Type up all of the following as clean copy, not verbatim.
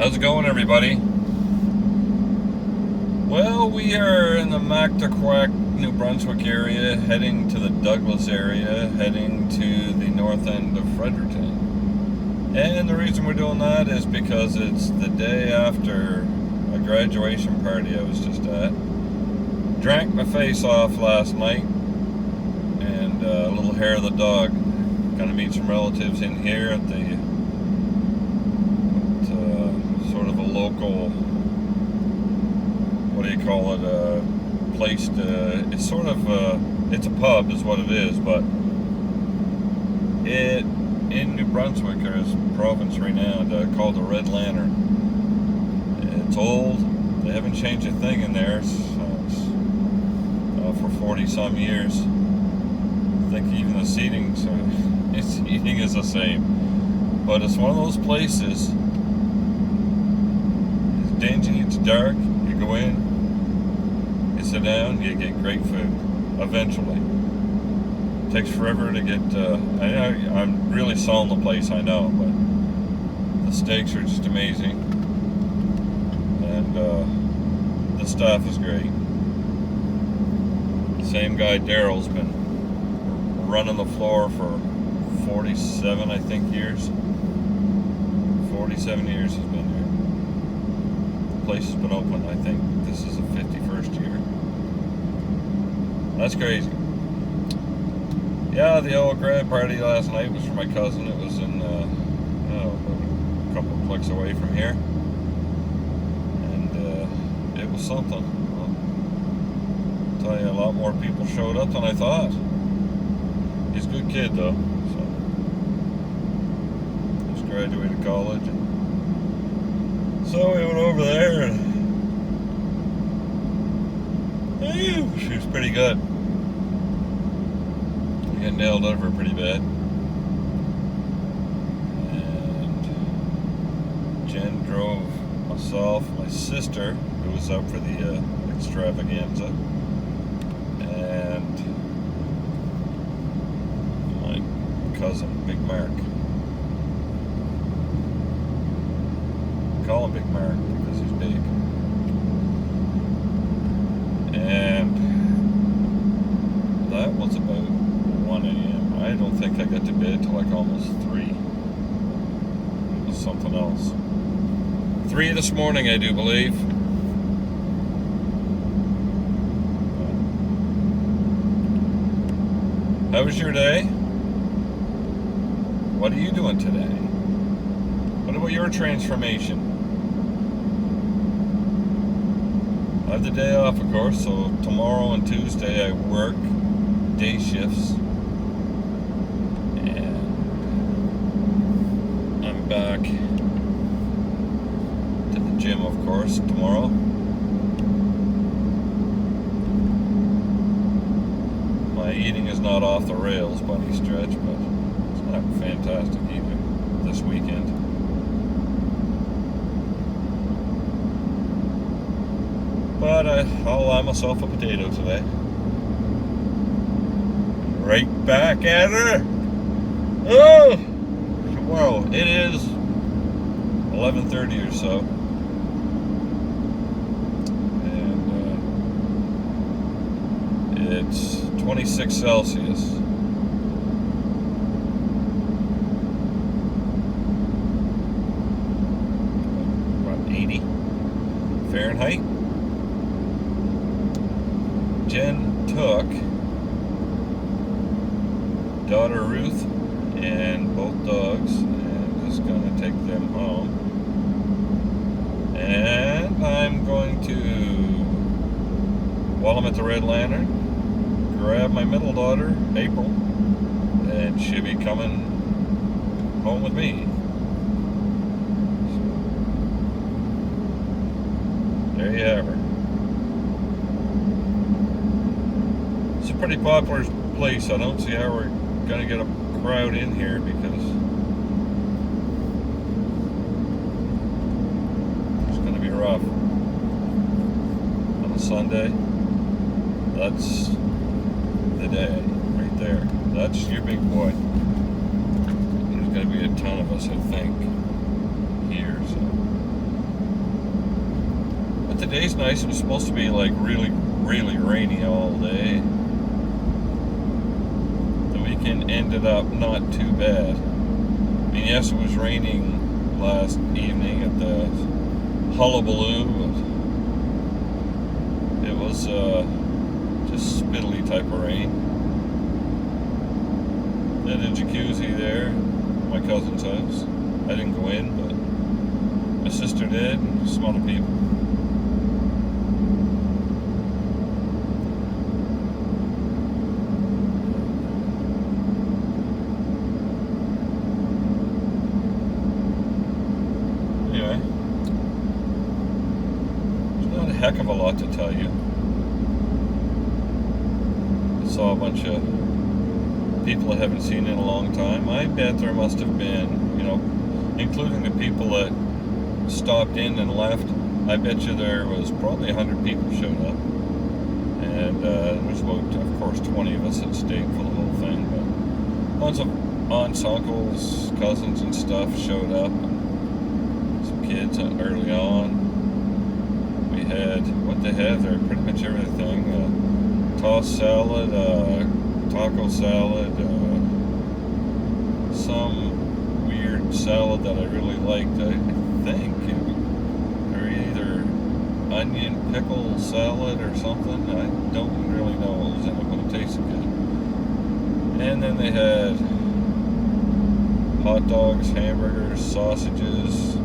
How's it going, everybody? Well, we are in the Mactaquac, New Brunswick area, heading to the Douglas area, heading to the north end of Fredericton. And the reason we're doing that is because it's the day after a graduation party I was just at. Drank my face off last night, and a little hair of the dog. Gonna meet some relatives in here at the sort of a local, what do you call it, place to, it's sort of it's a pub is what it is, but it in New Brunswick is province renowned, called the Red Lantern. It's old, they haven't changed a thing in there for 40 some years. I think even the seating is the same, but it's one of those places. It's dingy, it's dark. You go in, you sit down, you get great food. Eventually, it takes forever to get. I'm really selling the place, I know, but the steaks are just amazing, and the staff is great. The same guy, Daryl's been running the floor for 47, I think, years. 47 years he's been here. The place has been open, I think this is the 51st year. That's crazy. Yeah, the old grad party last night was for my cousin. It was in, a couple of clicks away from here. And it was something. I'll tell you, a lot more people showed up than I thought. He's a good kid, though. So, just graduated college, and so we went over there, and she was pretty good. We got nailed over pretty bad, and Jen drove myself, my sister, who was up for the extravaganza, and cousin, Big Mark. Call him Big Mark because he's big. And that was about 1 a.m. I don't think I got to bed till like almost 3. It was something else. 3 this morning, I do believe. How was your day? What are you doing today? What about your transformation? I have the day off, of course, so tomorrow and Tuesday I work day shifts. And I'm back to the gym, of course, tomorrow. My eating is not off the rails by any stretch, but not fantastic either this weekend. But I'll allow myself a potato today. Right back at her. Oh! Well, it is 11:30 or so. And it's 26 Celsius. Fahrenheit. Jen took daughter Ruth and both dogs and is going to take them home. And I'm going to, while I'm at the Red Lantern, grab my middle daughter, April, and she'll be coming home with me. There you have her. It's a pretty popular place. I don't see how we're going to get a crowd in here because it's going to be rough. On a Sunday, that's the day right there. That's your big boy. There's going to be a ton of us, I think, here. So today's nice. It was supposed to be like really, really rainy all day. The weekend ended up not too bad. I mean, yes, it was raining last evening at the Hullabaloo, but it was just spittly type of rain. They had a jacuzzi there, my cousin's house. I didn't go in, but my sister did, and some other people. Anyway, there's not a heck of a lot to tell you. I saw a bunch of people I haven't seen in a long time. I bet there must have been, including the people that stopped in and left, I bet you there was probably 100 people showed up. And there's about, of course, 20 of us that stayed for the whole thing. But lots of aunts, uncles, cousins and stuff showed up. And some kids early on. We had, what they had there, pretty much everything. Tossed salad, taco salad, some weird salad that I really liked. I think they're either onion pickle salad or something. I don't really know what was in it, but it tasted good. And then they had hot dogs, hamburgers, sausages,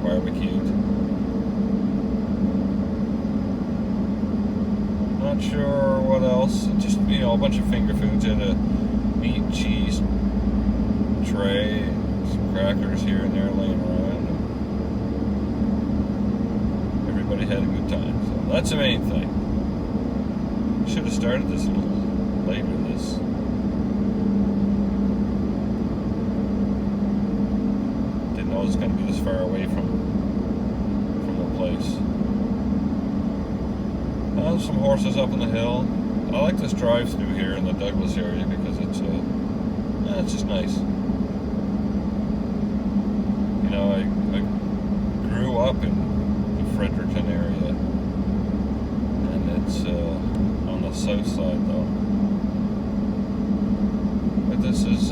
barbecued. Not sure what else. Just, a bunch of finger foods. Had a meat, cheese tray, some crackers here and there laying around. Everybody had a good time. So that's the main thing. Should have started this a little later. Didn't know it was going to be this far away from the place. Some horses up on the hill. I like this drive-through here in the Douglas area because it's just nice. I grew up in the Fredericton area, and it's on the south side though. But this is, it's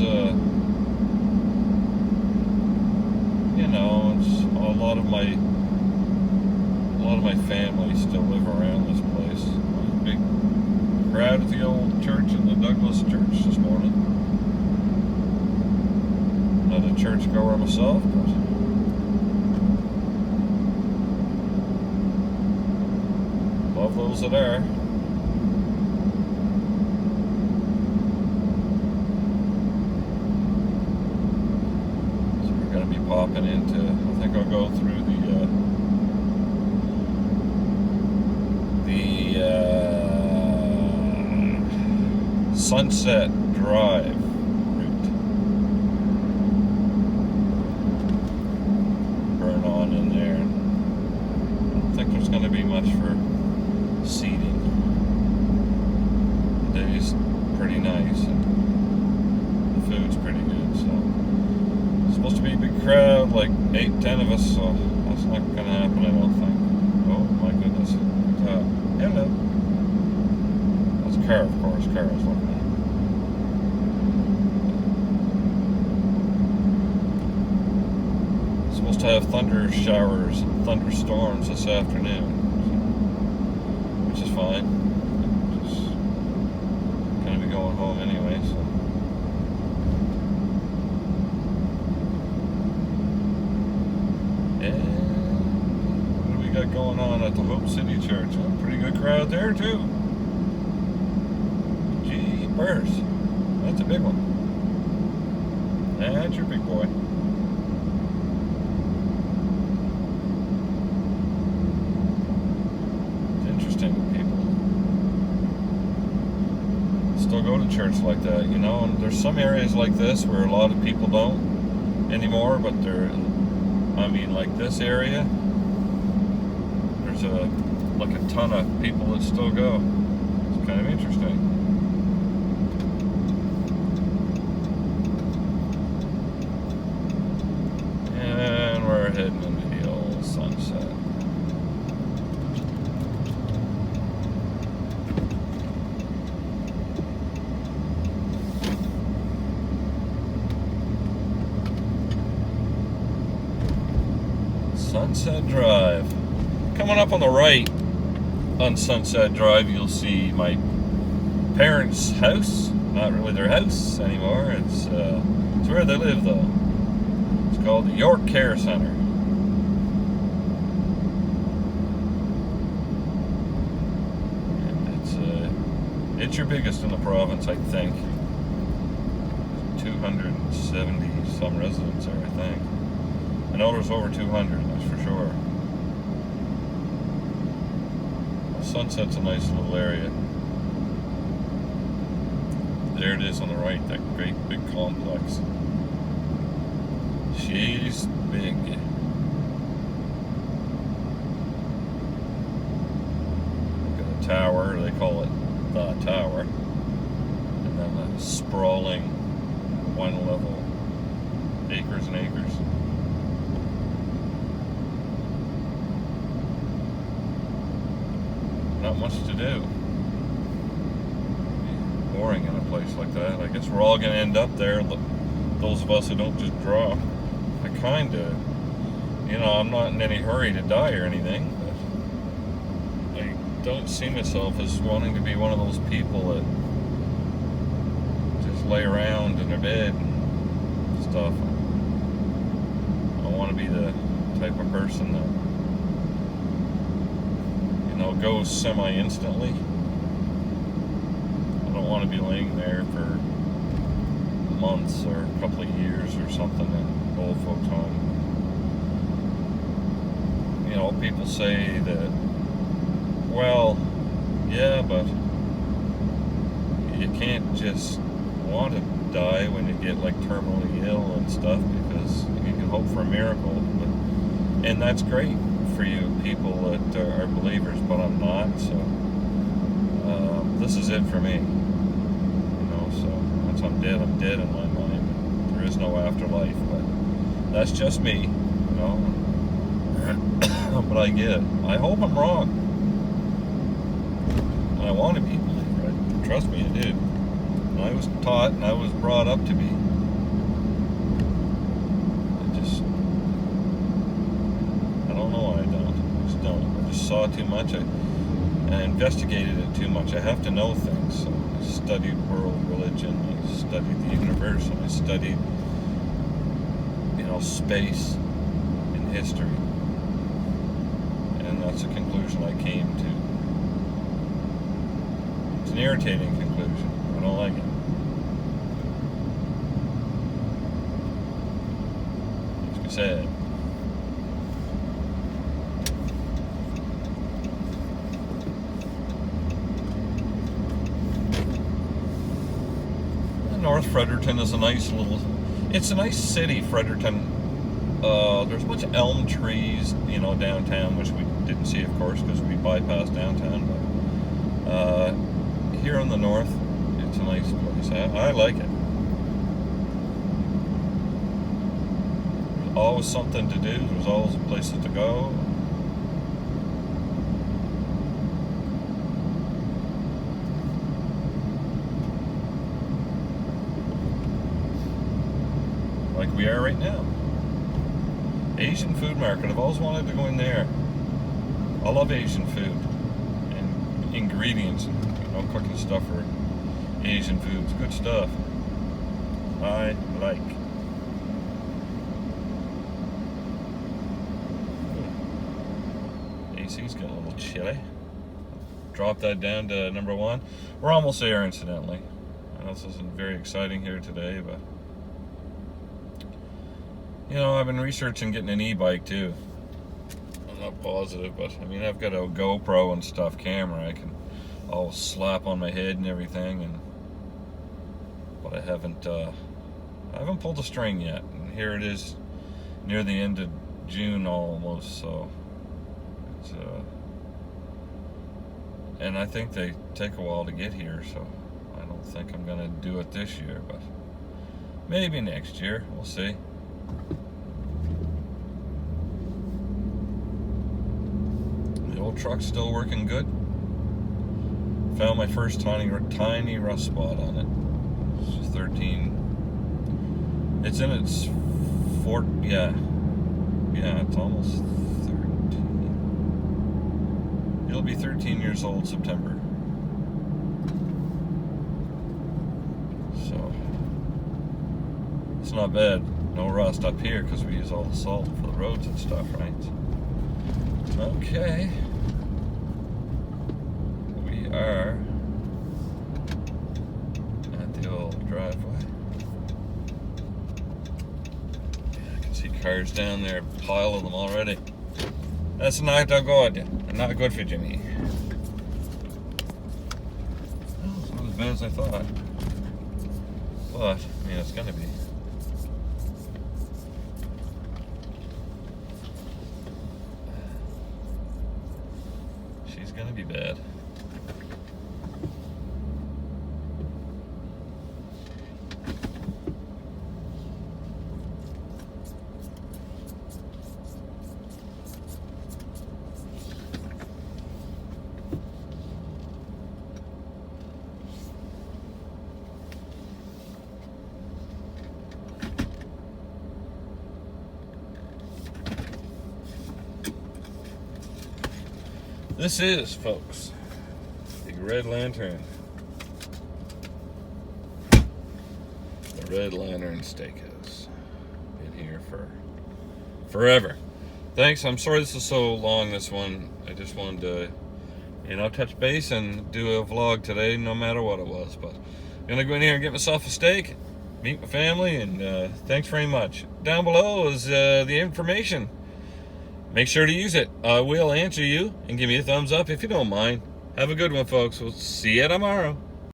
a lot of my family still live around this place. Big crowd at the old church in the Douglas church this morning. Not a church goer myself, but love those that are. So we're going to be popping into, I think I'll go through the Sunset Drive route. Burn on in there. I don't think there's going to be much for seating. The day's pretty nice and the food's pretty good. So it's supposed to be a big crowd, like 8-10 of us. So that's not going to happen, I don't think. Oh my goodness! Hello. That's a car, of course. Car is looking at. Supposed to have thunder showers and thunderstorms this afternoon, which is fine. Just gonna be going home anyway, so. And what do we got going on at the Hope City Church? Oh, pretty good crowd there too. Jeepers, that's a big one. That's your big boy. Go to church like that, and there's some areas like this where a lot of people don't anymore, but like this area, there's a ton of people that still go. It's kind of interesting. Sunset Drive. Coming up on the right on Sunset Drive, you'll see my parents' house. Not really their house anymore. It's where they live, though. It's called the York Care Center. It's your biggest in the province, I think. 270 some residents there, I think. I know there's over 200, that's for sure. Sunset's a nice little area. There it is on the right, that great big complex. She's big. Got a tower, they call it the tower. And then a sprawling one level, acres and acres. Not much to do. Boring in a place like that. I guess we're all going to end up there. Those of us who don't just draw. I kind of, I'm not in any hurry to die or anything, but I don't see myself as wanting to be one of those people that just lay around in their bed and stuff. I want to be the type of person that goes semi-instantly. I don't want to be laying there for months or a couple of years or something in old folks' home. People say that, well, yeah, but you can't just want to die when you get like terminally ill and stuff, because you can hope for a miracle. And that's great for you people that are believers, but I'm not, so this is it for me. So once I'm dead in my mind. There is no afterlife, but that's just me, but I get it. I hope I'm wrong. I want to be a believer. Trust me, I did. I was taught and I was brought up to be. I don't know why I don't. I just don't. I just saw too much. I investigated it too much. I have to know things. So I studied world religion. I studied the universe. And I studied, space and history. And that's a conclusion I came to. It's an irritating conclusion. I don't like it. Makes me sad. North Fredericton is a nice it's a nice city, Fredericton. There's a bunch of elm trees, downtown, which we didn't see, of course, because we bypassed downtown. But here in the north, it's a nice place. I like it. There's always something to do. There's always places to go. Like we are right now. Asian food market. I've always wanted to go in there. I love Asian food and ingredients and cooking stuff for Asian foods. Good stuff. I like. AC's getting a little chilly. Drop that down to number 1. We're almost there, incidentally. I know this isn't very exciting here today, but I've been researching getting an e-bike too. I'm not positive, but I've got a GoPro and stuff camera I can all slap on my head and everything, but I haven't pulled the string yet. And here it is, near the end of June almost. So it's and I think they take a while to get here, so I don't think I'm gonna do it this year, but maybe next year. We'll see. Truck's still working good. Found my first tiny rust spot on it. It's 13. It's in its it's almost He'll be 13 years old September. So it's not bad. No rust up here because we use all the salt for the roads and stuff, right? Okay. We are at the old driveway. Yeah, I can see cars down there, a pile of them already. That's not good. Not good for Jimmy. Oh, it's not as bad as I thought. But, I mean, it's gonna be. She's gonna be bad. This is, folks, the Red Lantern. The Red Lantern Steakhouse. Been here for forever. Thanks. I'm sorry this is so long, this one. I just wanted to, touch base and do a vlog today, no matter what it was. But I'm going to go in here and get myself a steak, meet my family, and thanks very much. Down below is the information. Make sure to use it. I will answer you and give me a thumbs up if you don't mind. Have a good one, folks. We'll see you tomorrow.